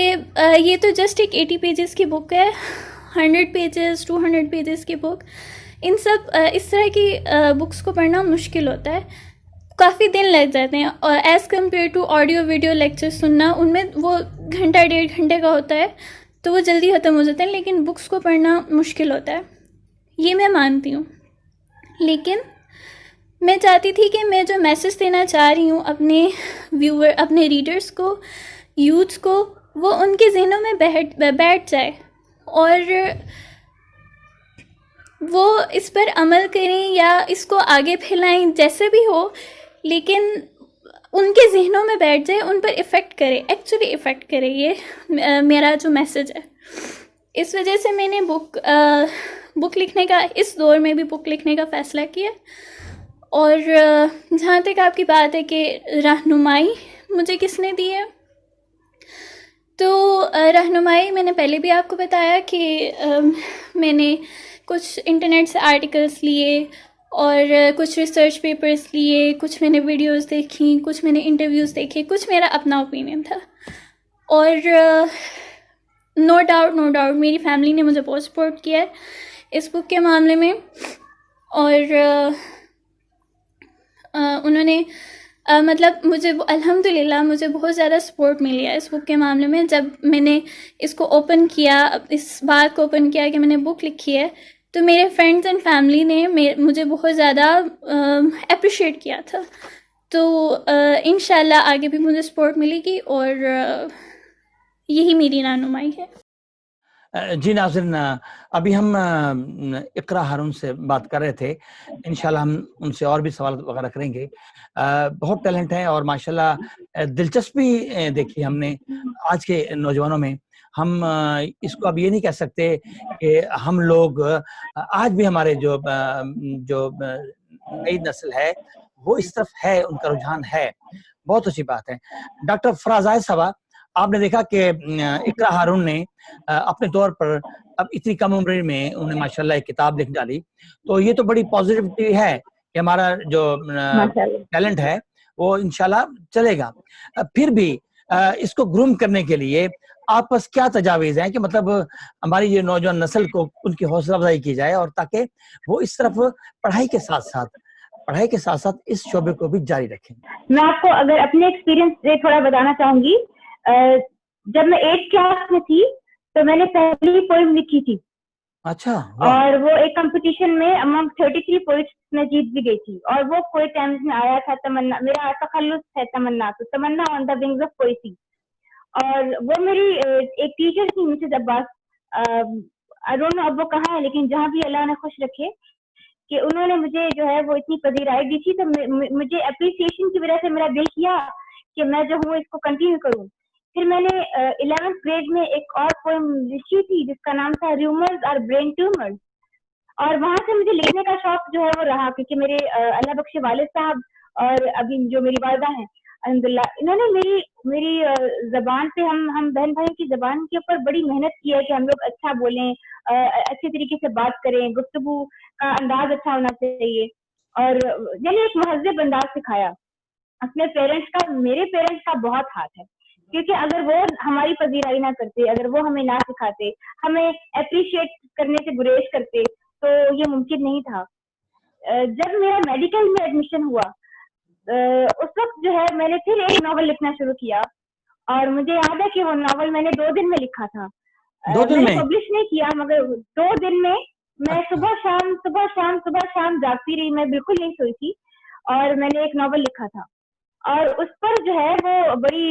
ये तो जस्ट एक 80 पेजेस की बुक है, 100 पेजेस 200 पेजेस की बुक, इन सब इस तरह की बुक्स को पढ़ना मुश्किल होता है, काफ़ी दिन लग जाते हैं। और as compare to audio video lecture सुनना, उनमें वो घंटा 1.5 घंटे का होता है तो वो जल्दी ख़त्म हो जाते हैं, लेकिन बुक्स को पढ़ना मुश्किल होता है, ये मैं मानती हूँ। लेकिन मैं चाहती थी कि मैं जो मैसेज देना चाह रही हूँ अपने रीडर्स को, यूथ्स को, वो उनके ज़हनों में बैठ जाए और वो इस पर अमल करें या इसको आगे फैलाएं, जैसे भी हो, लेकिन उनके जहनों में बैठ जाए, उन पर इफ़ेक्ट करे, एक्चुअली इफ़ेक्ट करे ये मेरा जो मैसेज है। इस वजह से मैंने बुक लिखने का, इस दौर में भी बुक लिखने का फ़ैसला किया। और जहाँ तक आपकी बात है कि रहनुमाई मुझे किसने दी है, तो रहनुमाई मैंने पहले भी आपको बताया कि मैंने कुछ इंटरनेट से आर्टिकल्स लिए और कुछ रिसर्च पेपर्स लिए, कुछ मैंने वीडियोस देखी, कुछ मैंने इंटरव्यूज़ देखे, कुछ मेरा अपना ओपिनियन था। और नो डाउट मेरी फैमिली ने मुझे बहुत सपोर्ट किया है इस बुक के मामले में। और उन्होंने मतलब मुझे अल्हम्दुलिल्लाह मुझे बहुत ज़्यादा सपोर्ट मिली है इस बुक के मामले में। जब मैंने इसको ओपन किया, इस बात को ओपन किया कि मैंने बुक लिखी है, तो मेरे फ्रेंड्स एंड फैमिली ने मुझे बहुत ज़्यादा अप्रिशिएट किया था। तो इंशाल्लाह आगे भी मुझे सपोर्ट मिलेगी और यही मेरी रहनुमाई है। जी नाज़रीन, अभी हम इकरा हारून से बात कर रहे थे। इंशाल्लाह हम उनसे और भी सवाल वगैरह करेंगे। बहुत टैलेंट है और माशाल्लाह दिलचस्पी देखी हमने आज के नौजवानों में। हम इसको अब ये नहीं कह सकते कि हम लोग आज भी हमारे जो नई नस्ल है वो इस तरफ है, उनका रुझान है। बहुत अच्छी बात है। डॉक्टर फराज़ साहबा, आपने देखा कि इकरा हारून ने अपने तौर पर अब इतनी कम उम्र में उन्हें माशाल्लाह एक किताब लिख डाली, तो ये तो बड़ी पॉजिटिविटी है कि हमारा जो टैलेंट है वो इंशाल्लाह चलेगा। फिर भी इसको ग्रूम करने के लिए आप पास क्या तजावीज़ हैं कि मतलब हमारी ये नौजवान नस्ल को उनकी हौसला अफजाई की जाए और ताकि वो इस तरफ पढ़ाई के साथ इस शोबे को भी जारी रखें? मैं आपको अगर अपने एक्सपीरियंस से थोड़ा बताना चाहूंगी। जब मैं 8th क्लास में थी तो मैंने पहली पोएम लिखी थी। अच्छा। और वो एक कंपटीशन में अमंग 33 पोइट्स में जीत भी गई थी। और वो पोएट टाइम्स में आया था तमन्ना, मेरा तखल्लुस है तमन्ना, तो Tamanna on the wings of poesy. और वो मेरी एक टीचर थी Mrs Abbas, I don't know अब वो कहाँ है, लेकिन जहाँ भी अल्लाह ने खुश रखे, कि उन्होंने मुझे जो है वो इतनी पजीराई दी थी। तो मुझे अप्रिसिएशन की वजह से मेरा दिल किया कि मैं जो हूँ इसको कंटिन्यू करूँ। फिर मैंने 11th ग्रेड में एक और पोएम लिखी थी जिसका नाम था र्यूमर्स आर ब्रेन ट्यूमर्स। और वहां से मुझे लिखने का शौक जो है वो रहा, क्योंकि मेरे अल्लाह बख्शे वालिद साहब और अभी जो मेरी वालिदा हैं अल्हम्दुलिल्लाह, इन्होंने मेरी जबान पे, हम बहन भाइयों की जबान के ऊपर बड़ी मेहनत की है कि हम लोग अच्छा बोलें, अच्छे तरीके से बात करें, गुफ्तगू का अंदाज अच्छा होना चाहिए, और यानी एक महज़ब अंदाज सिखाया। अपने पेरेंट्स का, मेरे पेरेंट्स का बहुत हाथ है, क्योंकि अगर वो हमारी पजीराई ना करते, अगर वो हमें ना सिखाते, हमें अप्रिशिएट करने से गुरेज करते, तो ये मुमकिन नहीं था। जब मेरा मेडिकल में एडमिशन हुआ, उस वक्त जो है मैंने फिर एक नॉवल लिखना शुरू किया, और मुझे याद है कि वो नॉवल मैंने 2 दिन में लिखा था। 2 दिन मैंने में? पब्लिश नहीं किया, मगर 2 दिन में मैं सुबह शाम जागती रही, मैं बिल्कुल नहीं सोई थी, और मैंने एक नॉवल लिखा था। और उस पर जो है वो बड़ी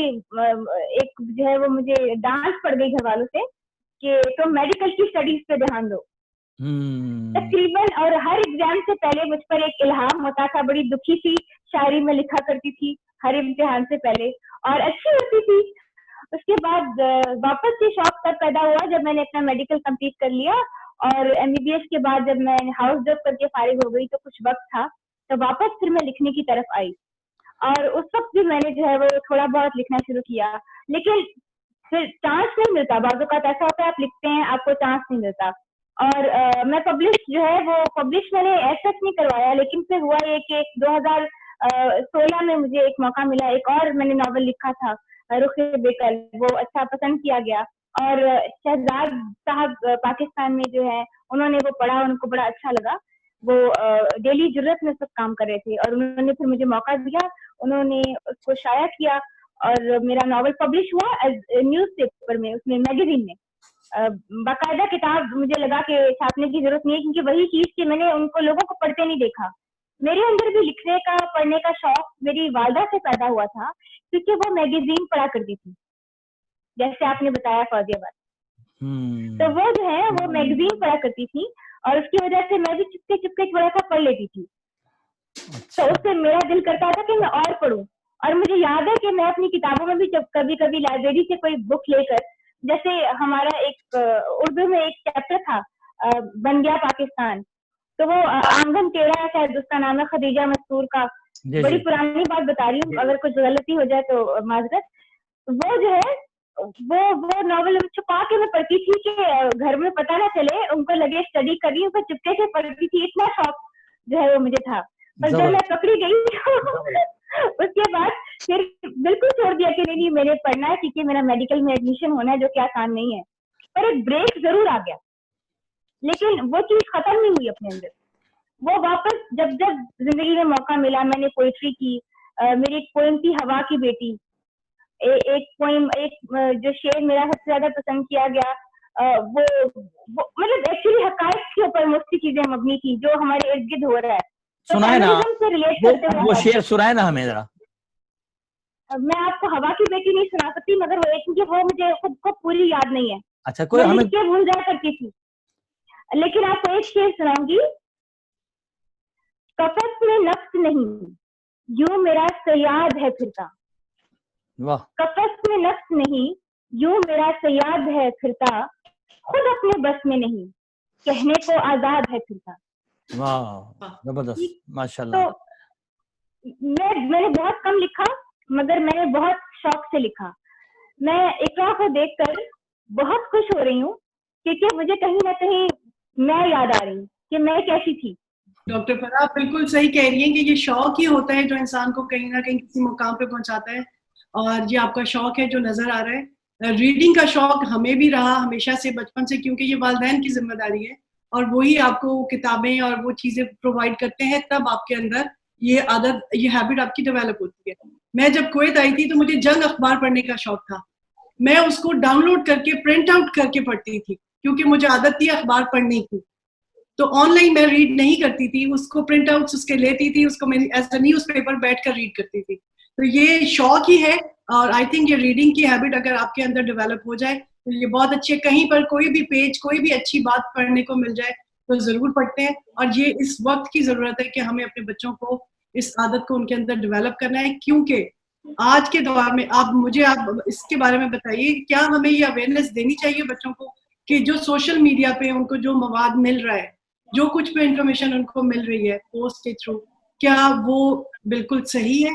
एक जो है वो मुझे डांट पड़ गई घर वालों से कि तुम मेडिकल की स्टडीज पे ध्यान दो। तकरीबन, और हर एग्जाम से पहले मुझ पर एक इल्हाम होता था, बड़ी दुखी सी शायरी में लिखा करती थी हर इम्तिहान से पहले, और अच्छी होती थी। उसके बाद वापस से शौक तब पैदा हुआ जब मैंने अपना मेडिकल कंप्लीट कर लिया, और एमबीबीएस के बाद जब मैं हाउस जॉब करके फारिग हो गई तो कुछ वक्त था, तो वापस फिर मैं लिखने की तरफ आई, और उस वक्त भी मैंने जो है वो थोड़ा बहुत लिखना शुरू किया, लेकिन फिर चांस नहीं मिलता। बाज़ औक़ात ऐसा होता है आप लिखते हैं, आपको चांस नहीं मिलता, और मैं पब्लिश जो है वो पब्लिश मैंने ऐसा नहीं करवाया, लेकिन फिर हुआ ये कि 2016 में मुझे एक मौका मिला, एक और मैंने नॉवल लिखा था रुखे बेकल, वो अच्छा पसंद किया गया, और शहजाद साहब पाकिस्तान में जो है उन्होंने वो पढ़ा, उनको बड़ा अच्छा लगा। वो डेली जुर्रत में सब काम कर रहे थे, और उन्होंने फिर मुझे मौका दिया, उन्होंने उसको शाया किया, और मेरा नॉवल पब्लिश हुआ न्यूज़पेपर में, उसमें मैगजीन में। बाकायदा किताब मुझे लगा कि छापने की जरूरत नहीं है, क्योंकि वही चीज कि मैंने उनको लोगों को पढ़ते नहीं देखा। मेरे अंदर भी लिखने का, पढ़ने का शौक मेरी वालिदा से पैदा हुआ था, क्योंकि वो मैगजीन पढ़ा करती थी, जैसे आपने बताया फौजियाबाद। तो वो जो है वो मैगजीन पढ़ा करती थी, और उसकी वजह से मैं भी चुपके चुपके थोड़ा सा पढ़ लेती थी। तो उससे मेरा दिल करता था कि मैं और पढ़ूं, और मुझे याद है कि मैं अपनी किताबों में भी जब कभी कभी लाइब्रेरी से कोई बुक लेकर, जैसे हमारा एक उर्दू में एक चैप्टर था बन गया पाकिस्तान, तो वो आंगन टेढ़ा शायद उसका नाम है, खदीजा मस्तूर का, बड़ी पुरानी बात बता रही हूँ, अगर कुछ गलती हो जाए तो माजरत। वो जो है वो नॉवल छुपा के मैं पढ़ती थी कि घर में पता ना चले, उनको लगे स्टडी कर रही हूँ, तो चुपके से पढ़ती थी, इतना शौक जो है वो मुझे था। पर जब मैं पकड़ी गई उसके बाद फिर बिल्कुल छोड़ दिया कि नहीं मैंने पढ़ना है, क्योंकि मेरा मेडिकल में एडमिशन होना है, जो कि आसान नहीं है। पर एक ब्रेक जरूर आ गया, लेकिन वो चीज खत्म नहीं हुई अपने अंदर। वो वापस जब जिंदगी में मौका मिला, मैंने पोइट्री की। मेरी एक पोएम थी हवा की बेटी, एक पोएम, एक जो शेर मेरा सबसे ज्यादा पसंद किया गया, वो मतलब एक्चुअली हकायक के ऊपर मुफ्ती चीजें मबनी थी, जो हमारे इर्द गिर्द हो रहा है। तो सुनाए ना से रिलेट करते हुए वो शेर सुनाए ना हमें जरा। मैं आपको हवा की बेटी नहीं सुना सकती, मगर वो एक, क्योंकि वो मुझे खुद को पूरी याद नहीं है। अच्छा, कोई हमें भूल जाया करती थी, लेकिन आपको एक शेर सुनाऊंगी। कफस में नफ्स नहीं, यूं मेरा सयाद है फिरता। वाह। कफस में नफ्स नहीं, यूं मेरा सयाद है फिरता, खुद अपने बस में नहीं, कहने को आजाद है फिरता। वाह, जबरदस्त, माशाल्लाह। तो मैंने बहुत कम लिखा, मगर मैंने बहुत शौक से लिखा। मैं इकरा को देखकर बहुत खुश हो रही हूँ, क्योंकि मुझे कहीं ना कहीं मैं याद आ रही हूँ कि मैं कैसी थी। डॉक्टर फराह बिल्कुल सही कह रही हैं कि ये शौक ही होता है जो इंसान को कहीं ना कहीं किसी मुकाम पे पहुंचाता है, और ये आपका शौक है जो नजर आ रहा है। रीडिंग का शौक हमें भी रहा हमेशा से, बचपन से, क्योंकि ये वालिदैन की जिम्मेदारी है, और वही आपको किताबें और वो चीजें प्रोवाइड करते हैं, तब आपके अंदर ये आदत, ये हैबिट आपकी डेवलप होती है। मैं जब कुवैत आई थी तो मुझे जंग अखबार पढ़ने का शौक था। मैं उसको डाउनलोड करके प्रिंट आउट करके पढ़ती थी, क्योंकि मुझे आदत थी अखबार पढ़ने की। तो ऑनलाइन मैं रीड नहीं करती थी, उसको प्रिंट आउट उसके लेती थी, उसको मैं एज अ न्यूज पेपर बैठ कर रीड करती थी। तो ये शौक ही है, और आई थिंक ये रीडिंग की हैबिट अगर आपके अंदर डेवलप हो जाए तो ये बहुत अच्छे, कहीं पर कोई भी पेज, कोई भी अच्छी बात पढ़ने को मिल जाए तो जरूर पढ़ते हैं। और ये इस वक्त की जरूरत है कि हमें अपने बच्चों को इस आदत को उनके अंदर डेवलप करना है, क्योंकि आज के दौर में आप इसके बारे में बताइए, क्या हमें ये अवेयरनेस देनी चाहिए बच्चों को कि जो सोशल मीडिया पे उनको जो मवाद मिल रहा है, जो कुछ भी इंफॉर्मेशन उनको मिल रही है पोस्ट के थ्रू, क्या वो बिल्कुल सही है?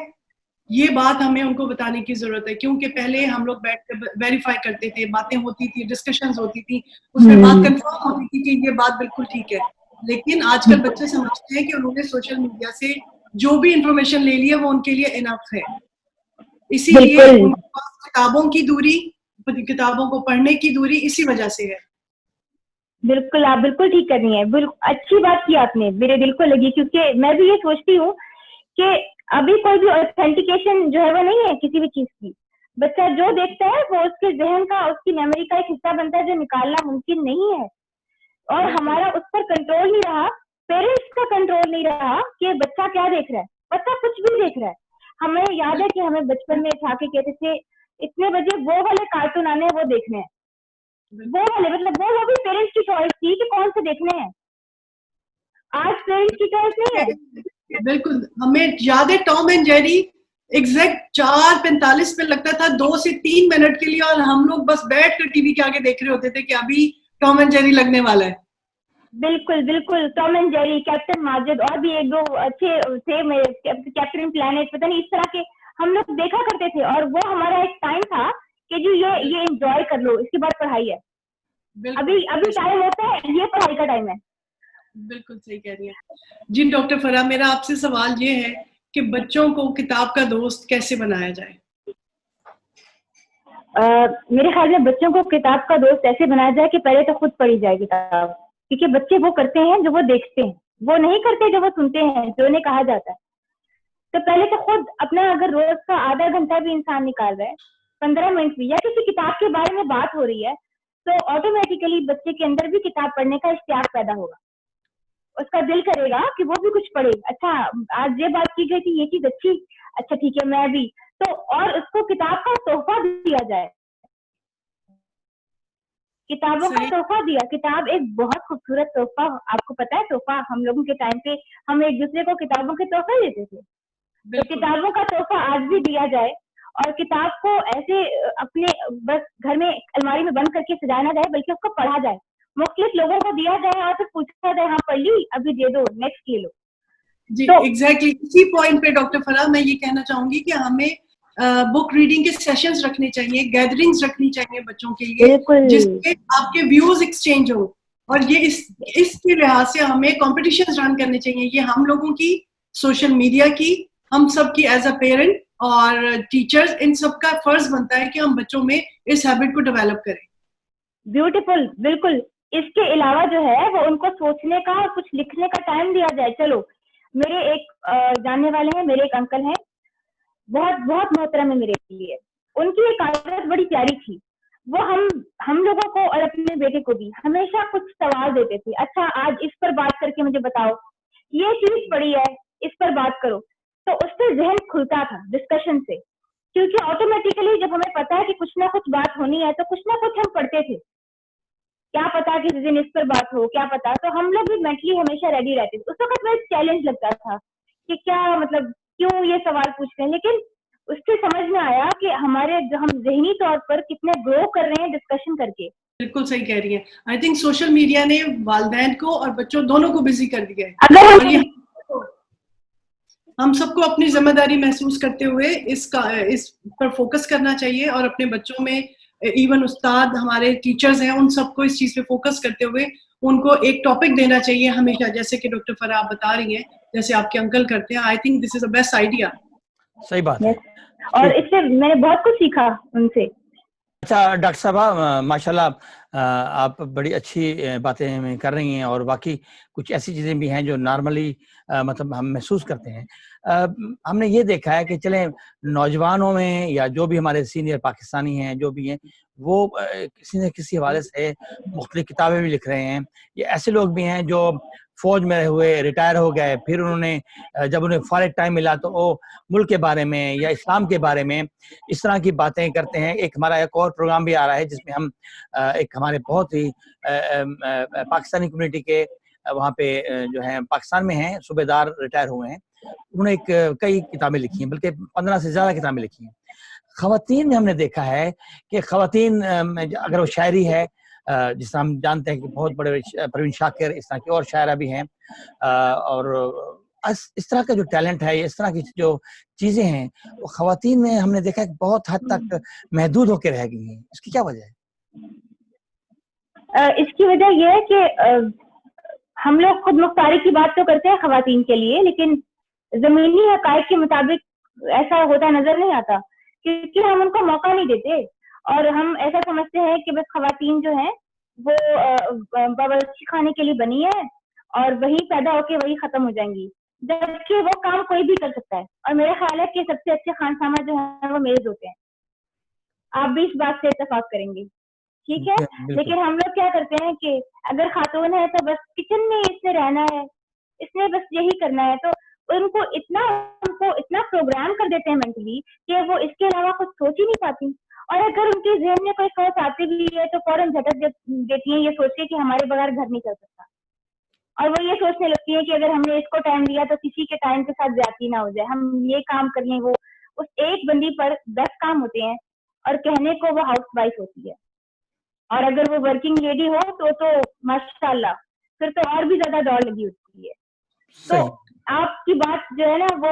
ये बात हमें उनको बताने की जरूरत है, क्योंकि पहले हम लोग बैठ कर वेरीफाई करते थे, बातें होती थी, डिस्कशंस होती थी, उसमें बात कंफर्म होती थी कि ये बात बिल्कुल ठीक है। लेकिन आजकल बच्चे समझते हैं कि उन्होंने सोशल मीडिया से जो भी इंफॉर्मेशन ले ली है वो उनके लिए इनफ है, इसीलिए उनके पास किताबों की दूरी, किताबों को पढ़ने की दूरी इसी वजह से है। बिल्कुल, आप बिल्कुल ठीक कर रही हैं। बिल्कुल अच्छी बात की आपने, मेरे दिल को लगी, क्योंकि मैं भी ये सोचती हूँ कि अभी कोई भी ऑथेंटिकेशन जो है वो नहीं है किसी भी चीज की। बच्चा जो देखता है वो उसके जहन का, उसकी मेमोरी का एक हिस्सा बनता है, जो निकालना मुमकिन नहीं है। और हमारा उस पर कंट्रोल नहीं रहा, पेरेंट्स का कंट्रोल नहीं रहा कि बच्चा क्या देख रहा है। बच्चा कुछ भी देख रहा है। हमें याद है कि हमें बचपन में उठा के कहते थे इतने बजे वो वाले कार्टून आने हैं, वो देखने हैं, वो वाले, मतलब वो भी पेरेंट्स की चॉइस थी कि कौन से देखने हैं। आज पेरेंट्स की चॉइस नहीं है। बिल्कुल, हमें याद है टॉम एंड जेरी एग्जैक्ट 4:45 पे लगता था, 2 से 3 मिनट के लिए, और हम लोग बस बैठ कर टीवी के आगे देख रहे होते थे कि अभी टॉम एंड जेरी लगने वाला है। बिल्कुल बिल्कुल, Tom and Jerry, captain Majid, और भी एक दो अच्छे थे मेरे, कैप्टन प्लैनेट, पता नहीं, इस तरह के हम लोग देखा करते थे। और वो हमारा एक टाइम था कि जो ये एंजॉय कर लो, इसके बाद पढ़ाई है। अभी टाइम होता है, ये पढ़ाई का टाइम है। बिल्कुल सही कह रही है जी। डॉक्टर फराह, मेरा आपसे सवाल ये है कि बच्चों को किताब का दोस्त कैसे बनाया जाए? मेरे ख्याल में बच्चों को किताब का दोस्त ऐसे बनाया जाए कि पहले तो खुद पढ़ी जाए किताब, क्योंकि बच्चे वो करते हैं जो वो देखते हैं, वो नहीं करते जो वो सुनते हैं, जो उन्हें कहा जाता है। तो पहले तो खुद अपना, अगर रोज का आधा घंटा भी इंसान निकाल रहा है, 15 मिनट भी, या किसी किताब के बारे में बात हो रही है, तो ऑटोमेटिकली बच्चे के अंदर भी किताब पढ़ने का इश्तियाक पैदा होगा। उसका दिल करेगा कि वो भी कुछ पढ़े। अच्छा, आज ये बात की गई थी, ये चीज अच्छी, अच्छा ठीक है मैं भी तो, और उसको किताब का तोहफा दिया जाए, किताबों का तोहफा दिया। किताब एक बहुत खूबसूरत तोहफा, आपको पता है तोहफा, हम लोगों के टाइम पे हम एक दूसरे को किताबों के तोहफे देते थे। तो किताबों का तोहफा आज भी दिया जाए, और किताब को ऐसे अपने बस घर में अलमारी में बंद करके सजाया ना जाए, बल्कि उसको पढ़ा जाए, मुख्तलिफ लोगों को दिया जाए, और फिर पूछा जाए, हाँ पढ़ ली, अभी दे दो, नेक्स्ट ले लो। जी एग्जैक्टली इसी पॉइंट पे डॉक्टर फराह मैं ये कहना चाहूंगी कि हमें बुक रीडिंग के सेशंस रखने चाहिए, गैदरिंग्स रखनी चाहिए बच्चों के लिए, जिससे आपके व्यूज एक्सचेंज हो। और ये इसके लिहाज से हमें कॉम्पिटिशन्स रन करने चाहिए। ये हम लोगों की, सोशल मीडिया की, हम सब की एज अ पेरेंट और टीचर्स, इन सब का फर्ज बनता है कि हम बच्चों में इस हैबिट को डेवलप करें। ब्यूटीफुल, बिल्कुल। इसके अलावा जो है वो उनको सोचने का और कुछ लिखने का टाइम दिया जाए। चलो, मेरे एक जानने वाले हैं, मेरे एक अंकल हैं, बहुत बहुत मोहतरम है मेरे लिए। उनकी एक आदत बड़ी प्यारी थी, वो हम लोगों को और अपने बेटे को भी हमेशा कुछ सवाल देते थे। अच्छा, आज इस पर बात करके मुझे बताओ, ये चीज पड़ी है, इस पर बात करो। तो उससे जहन खुलता था डिस्कशन से, क्योंकि ऑटोमेटिकली जब हमें पता है कि कुछ ना कुछ बात होनी है, तो कुछ ना कुछ हम पढ़ते थे। क्या पता कि दिन इस पर बात हो, क्या पता। तो हम लोग भी मेंटली हमेशा रेडी रहते थे। उस वक्त में चैलेंज लगता था कि क्या मतलब, क्यों ये सवाल पूछ रहे हैं, लेकिन उससे समझ में आया कि हमारे जो हम ज़हनी तौर पर कितने ग्रो कर रहे हैं डिस्कशन करके। बिल्कुल सही कह रही है। आई थिंक सोशल मीडिया ने वालिदैन को और बच्चों दोनों को बिजी कर दिया है। अगर हम सबको अपनी जिम्मेदारी महसूस करते हुए इस पर फोकस करना चाहिए, और अपने बच्चों में, इवन उस्ताद, हमारे टीचर्स हैं, उन सबको इस चीज पे फोकस करते हुए उनको एक टॉपिक देना चाहिए हमेशा, जैसे कि डॉक्टर फराह आप बता रही हैं, जैसे आपके अंकल करते हैं। I think this is a best idea. सही बात है। और इससे मैंने बहुत कुछ सीखा उनसे। अच्छा डॉक्टर साहबा, माशाल्लाह आप बड़ी अच्छी बातें कर रही हैं, और बाकी कुछ ऐसी चीज़ें भी हैं जो नॉर्मली मतलब हम महसूस करते हैं। हमने ये देखा है कि चलें नौजवानों में, या जो भी हमारे सीनियर पाकिस्तानी हैं, जो भी हैं, वो किसी न किसी हवाले से मुख्तलिफ किताबें भी लिख रहे हैं। ये ऐसे लोग भी हैं जो फौज में रहे हुए रिटायर हो गए, फिर उन्होंने जब उन्हें फारिग टाइम मिला तो वो मुल्क के बारे में या इस्लाम के बारे में इस तरह की बातें करते हैं। एक हमारा एक और प्रोग्राम भी आ रहा है जिसमें हम एक हमारे बहुत ही पाकिस्तानी कम्युनिटी के वहाँ पे जो है पाकिस्तान में हैं, सूबेदार रिटायर हुए हैं, उन्होंने कई किताबें लिखी हैं, बल्कि 15 से ज़्यादा किताबें लिखी हैं। ख़वातीन में हमने देखा है कि ख़वातीन अगर वो शायरी है, जिस तरह हम जानते हैं कि बहुत बड़े परवीन शाकिर, इस तरह की और शायरा भी हैं, और इस तरह का जो टैलेंट है, इस तरह की जो चीज़ें हैं, वो ख़वातीन में हमने देखा है कि बहुत हद तक महदूद होकर रह गई हैं। इसकी क्या वजह है? इसकी वजह यह है कि हम लोग खुद मुख्तारी की बात तो करते हैं ख़वातीन के लिए, लेकिन ज़मीनी हक़ाइक़ के मुताबिक ऐसा होता नज़र नहीं आता, क्योंकि हम उनको मौका नहीं देते और हम ऐसा समझते हैं कि बस ख़वातीन जो हैं वो बावर्ची खाने के लिए बनी है और वही पैदा होके वही ख़त्म हो जाएंगी, जबकि वो काम कोई भी कर सकता है। और मेरा ख्याल है कि सबसे अच्छे खानसामा जो है वो मेज़ होते हैं। आप भी इस बात से इत्तेफाक करेंगे, ठीक है? लेकिन हम लोग क्या करते हैं कि अगर खातून है तो बस किचन में इसने रहना है, इसने बस यही करना है, तो उनको इतना प्रोग्राम कर देते हैं मेंटली कि वो इसके अलावा कुछ सोच ही नहीं पाती। और अगर उनके ज़हन में कोई सोच आती भी है तो फौरन झटक देती हैं ये सोच के कि हमारे बगैर घर नहीं चल सकता। और वो ये सोचने लगती है कि अगर हमने इसको टाइम दिया तो किसी के टाइम के साथ ज्यादती ना हो जाए, हम ये काम कर लें। वो उस एक बंदी पर 10 काम होते हैं और कहने को वो हाउस वाइफ होती है, और अगर वो वर्किंग लेडी हो तो माशाल्लाह फिर तो और भी ज्यादा दौड़ लगी होती है। तो आपकी बात जो है ना वो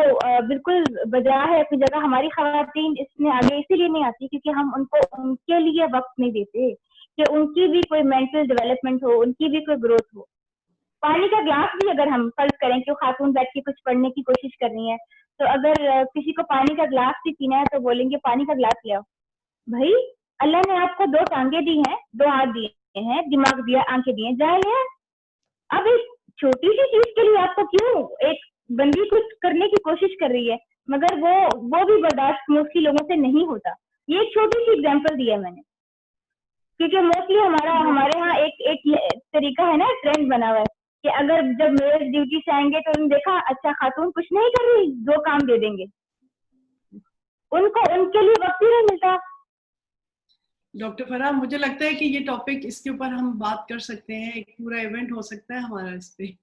बिल्कुल बजा है अपनी जगह। हमारी ख़वातीन इसमें आगे इसीलिए नहीं आती क्योंकि हम उनको उनके लिए वक्त नहीं देते कि उनकी भी कोई मेंटल डेवलपमेंट हो, उनकी भी कोई ग्रोथ हो। पानी का ग्लास भी अगर हम फर्ज करें कि खातून बैठ के कुछ पढ़ने की कोशिश कर रही है, तो अगर किसी को पानी का ग्लास भी पीना है तो बोलेंगे पानी का ग्लास ले आओ। भाई अल्लाह ने आपको 2 टांगे दी हैं, 2 हाथ दिए हैं, दिमाग दिया, आंखें दी हैं, जाए ले। अब एक छोटी सी चीज के लिए आपको क्यों एक बंदी कुछ करने की कोशिश कर रही है, मगर वो भी बर्दाश्त मोस्टली लोगों से नहीं होता। ये एक छोटी सी एग्जांपल दी है मैंने, क्योंकि मोस्टली हमारे यहाँ एक तरीका है ना, ट्रेंड बना हुआ है कि अगर जब मेरे ड्यूटी से आएंगे तो उन्होंने देखा अच्छा खातून कुछ नहीं कर रही, 2 काम दे देंगे। उनको उनके लिए वक्त ही नहीं मिलता। डॉक्टर फराह, मुझे लगता है कि ये टॉपिक, इसके ऊपर हम बात कर सकते हैं, एक पूरा इवेंट हो सकता है हमारा इस पे।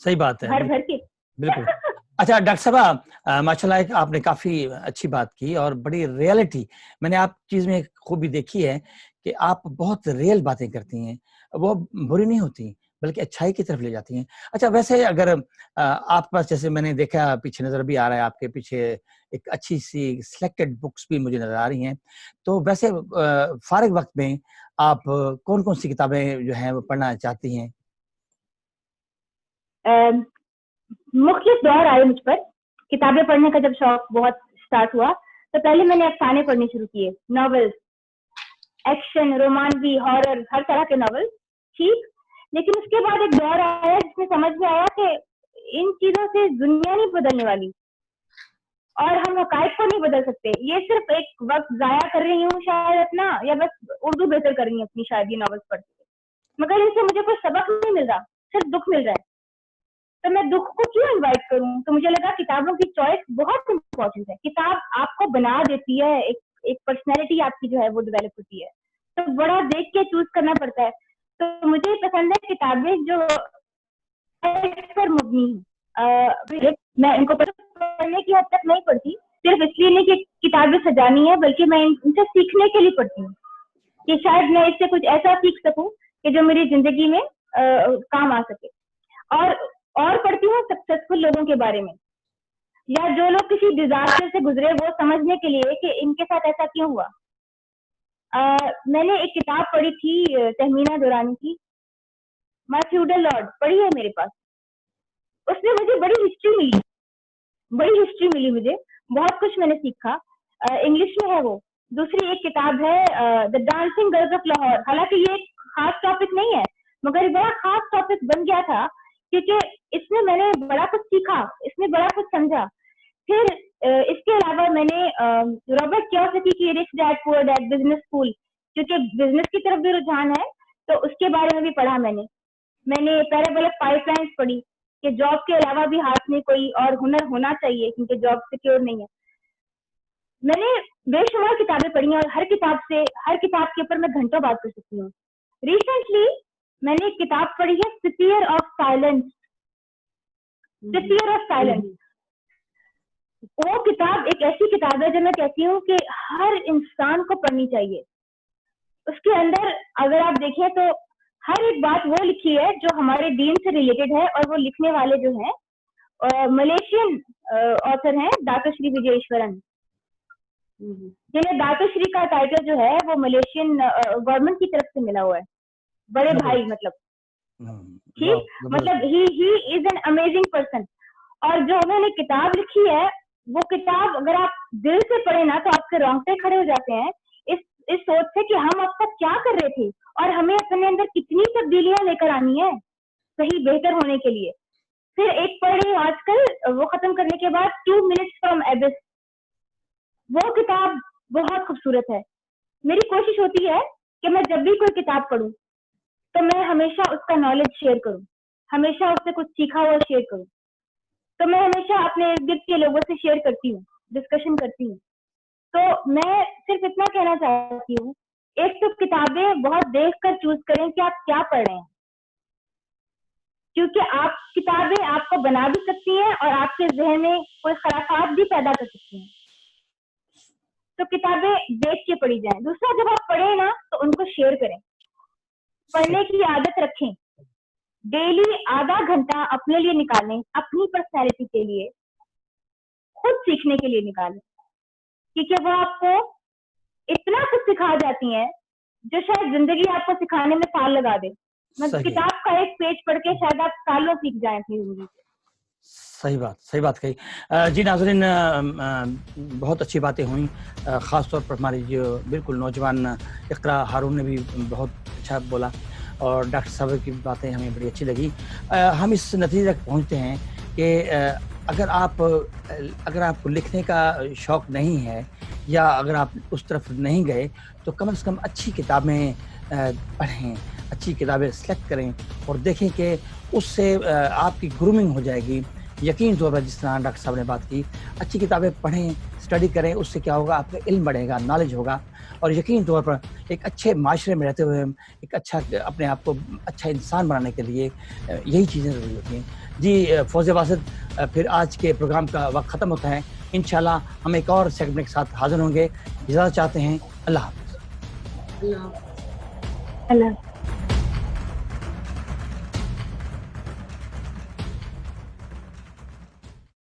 सही बात है, भर के बिल्कुल। अच्छा डॉक्टर साहब, माशाल्लाह आपने काफी अच्छी बात की और बड़ी रियलिटी मैंने आप चीज में खूबी देखी है कि आप बहुत रियल बातें करती हैं, वो बुरी नहीं होती बल्कि अच्छाई की तरफ ले जाती हैं। अच्छा वैसे अगर आपके पास, जैसे मैंने देखा पीछे नजर भी आ रहा है, आपके पीछे एक अच्छी सी सिलेक्टेड बुक्स भी मुझे नजर आ रही हैं, तो वैसे फारिग वक्त में आप कौन कौन सी किताबें जो हैं वो पढ़ना चाहती हैं? मुख्तलिफ दौर आए मुझ पर किताबें पढ़ने का। जब शौक बहुत स्टार्ट हुआ तो पहले मैंने अफसाने पढ़ने शुरू किए, नॉवेल्स, एक्शन, रोमांसी, हॉरर, हर तरह के नॉवेल, ठीक। लेकिन उसके बाद एक दौर आया जिसमें समझ में आया कि इन चीजों से दुनिया नहीं बदलने वाली और हम हकायक को नहीं बदल सकते। ये सिर्फ एक वक्त जाया कर रही हूँ शायद अपना, या बस उर्दू बेहतर कर रही हूँ अपनी शायद ये नॉवेल्स पढ़ के, मगर इनसे मुझे कोई सबक नहीं मिल रहा, सिर्फ दुख मिल रहा है। तो मैं दुख को क्यों इन्वाइट करूं? तो मुझे लगा किताबों की चॉइस बहुत इंपॉर्टेंट है। किताब आपको बना देती है, एक पर्सनैलिटी आपकी जो है वो डेवलप होती है, तो बड़ा देख के चूज करना पड़ता है। तो मुझे पसंद है किताबें जो पर मबनी है। मैं इनको पढ़ने की हद तक नहीं पढ़ती, सिर्फ इसलिए नहीं कि किताबें सजानी है, बल्कि मैं इनसे सीखने के लिए पढ़ती हूँ कि शायद मैं इससे कुछ ऐसा सीख सकूं कि जो मेरी जिंदगी में काम आ सके। और पढ़ती हूँ सक्सेसफुल लोगों के बारे में, या जो लोग किसी डिजास्टर से गुजरे, वो समझने के लिए कि इनके साथ ऐसा क्यों हुआ। मैंने एक किताब पढ़ी थी तहमीना दुरानी की, माय फ्यूडल लॉर्ड, पढ़ी है मेरे पास। उसमें मुझे बड़ी हिस्ट्री मिली, मुझे बहुत कुछ मैंने सीखा। इंग्लिश में है वो। दूसरी एक किताब है the dancing girls of Lahore. हालांकि ये एक खास टॉपिक नहीं है, मगर ये बड़ा खास टॉपिक बन गया था क्योंकि इसमें मैंने बड़ा कुछ सीखा, इसमें बड़ा कुछ समझा। फिर इसके अलावा मैंने रॉबर्ट कियोसाकी की rich dad poor dad business school, क्योंकि बिजनेस की तरफ भी रुझान है, तो उसके बारे में भी पढ़ा मैंने पैराबल ऑफ पाइपलाइंस पढ़ी कि जॉब के अलावा भी हाथ में कोई और हुनर होना चाहिए क्योंकि जॉब सिक्योर नहीं है। मैंने बेशुमार किताबें पढ़ी और हर किताब के ऊपर मैं घंटों बात कर सकती हूँ। रिसेंटली मैंने एक किताब पढ़ी है, स्फीयर ऑफ साइलेंस। वो किताब एक ऐसी किताब है जो मैं कहती हूँ कि हर इंसान को पढ़नी चाहिए। उसके अंदर अगर आप देखें तो हर एक बात वो लिखी है जो हमारे दीन से रिलेटेड है, और वो लिखने वाले जो हैं मलेशियन ऑथर हैं दातोश्री विजयेश्वरन, जिन्हें दातोश्री का टाइटल जो है वो मलेशियन गवर्नमेंट की तरफ से मिला हुआ है, बड़े भाई मतलब। ठीक, मतलब he is an amazing person. और जो उन्होंने किताब लिखी है, वो किताब अगर आप दिल से पढ़े ना तो आपके रोंगटे खड़े हो जाते हैं इस सोच से कि हम अब तक क्या कर रहे थे और हमें अपने अंदर कितनी तब्दीलियां लेकर आनी है सही बेहतर होने के लिए। फिर एक पढ़ रही हूँ आजकल, वो खत्म करने के बाद 2 मिनट्स फ्रॉम एबिस, वो किताब बहुत खूबसूरत है। मेरी कोशिश होती है कि मैं जब भी कोई किताब पढूं तो मैं हमेशा उसका नॉलेज शेयर करूं, हमेशा उससे कुछ सीखा हुआ शेयर करूं। तो मैं हमेशा अपने इर्द गिर्द के लोगों से शेयर करती हूँ, डिस्कशन करती हूँ। तो मैं सिर्फ इतना कहना चाहती हूँ, एक तो किताबें बहुत देख कर चूज करें कि आप क्या पढ़ रहे हैं, क्योंकि आप किताबें आपको बना भी सकती हैं और आपके जहन में कोई खराफात भी पैदा कर सकती हैं। तो किताबें देख के पढ़ी जाएं। दूसरा, जब आप पढ़ें ना तो उनको शेयर करें, पढ़ने की आदत रखें, डेली आधा घंटा अपने लिए निकालें, अपनी पर्सनैलिटी के लिए, खुद सीखने के लिए निकालें, क्योंकि वो आपको इतना कुछ सिखा जाती हैं जो शायद जिंदगी आपको सिखाने में साल लगा दे। मतलब किताब का एक पेज पढ़ के शायद आप सालों सीख जाएं अपनी जिंदगी से। सही बात कही। जी नाज़रीन, बहुत अच्छी बातें हुई, ख़ास तौर पर हमारी जो बिल्कुल नौजवान इक़रा हारून ने भी बहुत अच्छा बोला, और डॉक्टर साहब की बातें हमें बड़ी अच्छी लगी। हम इस नतीजे तक पहुँचते हैं कि अगर आपको लिखने का शौक़ नहीं है या अगर आप उस तरफ नहीं गए तो कम से कम अच्छी किताबें पढ़ें, अच्छी किताबें सेलेक्ट करें और देखें कि उससे आपकी ग्रूमिंग हो जाएगी। यकीन तौर पर जिस तरह डॉक्टर साहब ने बात की, अच्छी किताबें पढ़ें, स्टडी करें, उससे क्या होगा, आपका इल्म बढ़ेगा, नॉलेज होगा, और यकीन तौर पर एक अच्छे माशरे में रहते हुए एक अच्छा अपने आप को अच्छा इंसान बनाने के लिए यही चीज़ें ज़रूरी होती हैं। जी फौज़े वासिद, फिर आज के प्रोग्राम का वक्त ख़त्म होता है। इंशाल्लाह हम एक और सेगमेंट के साथ हाज़िर होंगे। इजाज़त चाहते हैं। अल्लाह हाफ़िज़। अल्लाह।